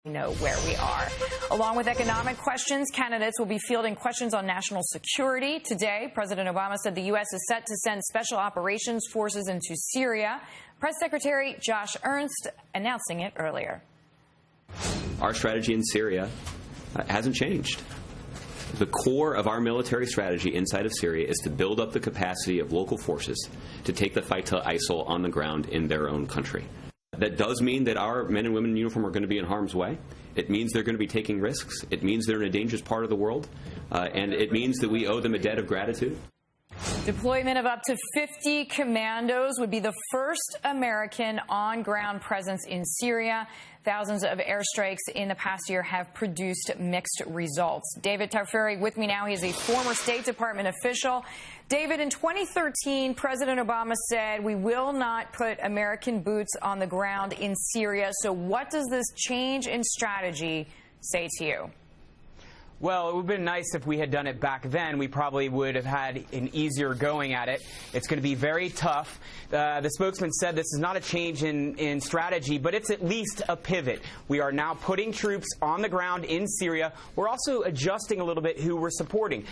know where we are. Along with economic questions, candidates will be fielding questions on national security. Today, President Obama said the U.S. is set to send special operations forces into Syria. Press Secretary Josh Ernst announcing it earlier. Our strategy in Syria hasn't changed. The core of our military strategy inside of Syria is to build up the capacity of local forces to take the fight to ISIL on the ground in their own country. That does mean that our men and women in uniform are going to be in harm's way. It means they're going to be taking risks. It means they're in a dangerous part of the world. And it means that we owe them a debt of gratitude. Deployment of up to 50 commandos would be the first American on-ground presence in Syria. Thousands of airstrikes in the past year have produced mixed results. David Tafuri with me now. He is a former State Department official. David, in 2013, President Obama said we will not put American boots on the ground in Syria. So what does this change in strategy say to you? Well, it would have been nice if we had done it back then. We probably would have had an easier going at it. It's going to be very tough. The spokesman said this is not a change in strategy, but it's at least a pivot. We are now putting troops on the ground in Syria. We're also adjusting a little bit who we're supporting.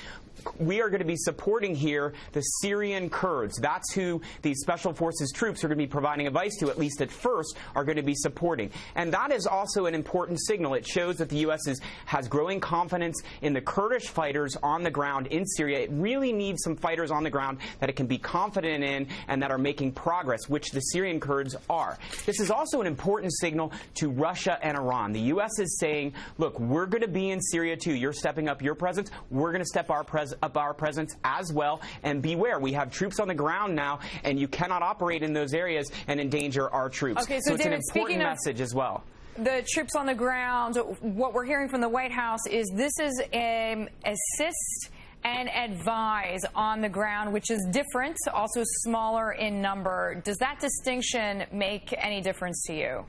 We are going to be supporting here the Syrian Kurds. That's who these special forces troops are going to be providing advice to, at least at first, are going to be supporting. And that is also an important signal. It shows that the U.S. has growing confidence in the Kurdish fighters on the ground in Syria. It really needs some fighters on the ground that it can be confident in and that are making progress, which the Syrian Kurds are. This is also an important signal to Russia and Iran. The U.S. is saying, look, we're going to be in Syria too. You're stepping up your presence. We're going to step up our presence as well. And beware, we have troops on the ground now, and you cannot operate in those areas and endanger our troops. Okay, so it's David, an important message as well. The troops on the ground, what we're hearing from the White House is this is assist and advise on the ground, which is different, also smaller in number. Does that distinction make any difference to you?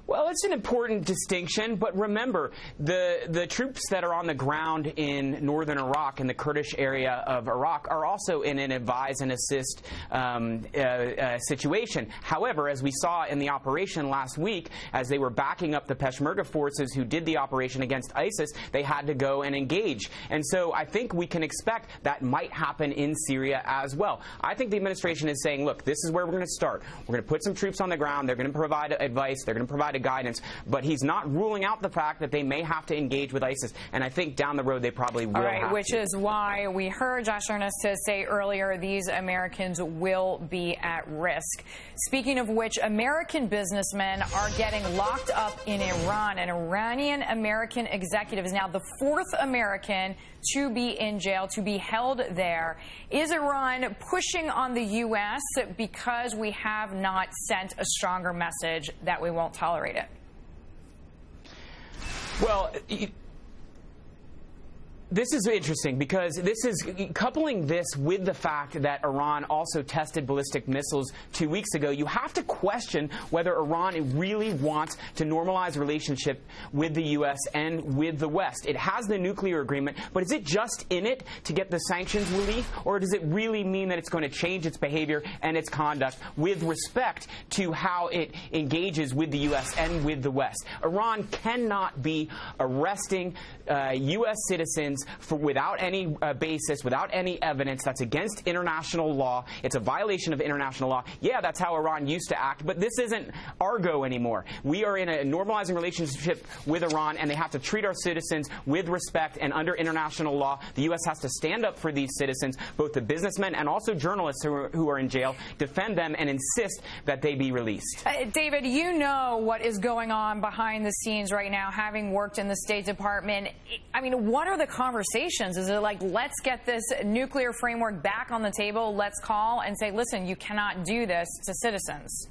Well, it's an important distinction, but remember, the troops that are on the ground in northern Iraq, in the Kurdish area of Iraq, are also in an advise and assist situation. However, as we saw in the operation last week, as they were backing up the Peshmerga forces who did the operation against ISIS, they had to go and engage. And so I think we can expect that might happen in Syria as well. I think the administration is saying, look, this is where we're going to start. We're going to put some troops on the ground. They're going to provide advice. They're going to provide guidance, but he's not ruling out the fact that they may have to engage with ISIS, and I think down the road they probably will have which to. Is why we heard Josh Ernst say earlier these Americans will be at risk. Speaking of which, American businessmen are getting locked up in Iran. An Iranian-American executive is now the fourth American to be in jail, to be held there. Is Iran pushing on the U.S. because we have not sent a stronger message that we won't tolerate it? Well, this is interesting because this is coupling this with the fact that Iran also tested ballistic missiles 2 weeks ago. You have to question whether Iran really wants to normalize relationship with the U.S. and with the West. It has the nuclear agreement, but is it just in it to get the sanctions relief, or does it really mean that it's going to change its behavior and its conduct with respect to how it engages with the U.S. and with the West? Iran cannot be arresting U.S. citizens without any basis, without any evidence. That's against international law. It's a violation of international law. Yeah, that's how Iran used to act, but this isn't Argo anymore. We are in a normalizing relationship with Iran, and they have to treat our citizens with respect and under international law. The U.S. has to stand up for these citizens, both the businessmen and also journalists who are in jail, defend them and insist that they be released. David, you know what is going on behind the scenes right now, having worked in the State Department. I mean, what are the conversations? Is it like, let's get this nuclear framework back on the table, let's call and say, listen, you cannot do this to citizens?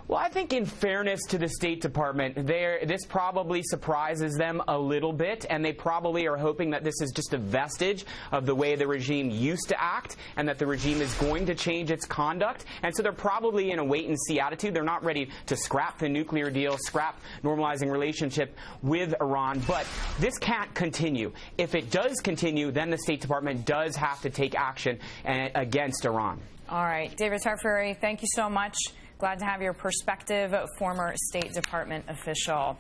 Well, I think in fairness to the State Department, this probably surprises them a little bit, and they probably are hoping that this is just a vestige of the way the regime used to act and that the regime is going to change its conduct. And so they're probably in a wait-and-see attitude. They're not ready to scrap the nuclear deal, scrap normalizing relationship with Iran. But this can't continue. If it does continue, then the State Department does have to take action against Iran. All right. David Tafuri, thank you so much. Glad to have your perspective, former State Department official.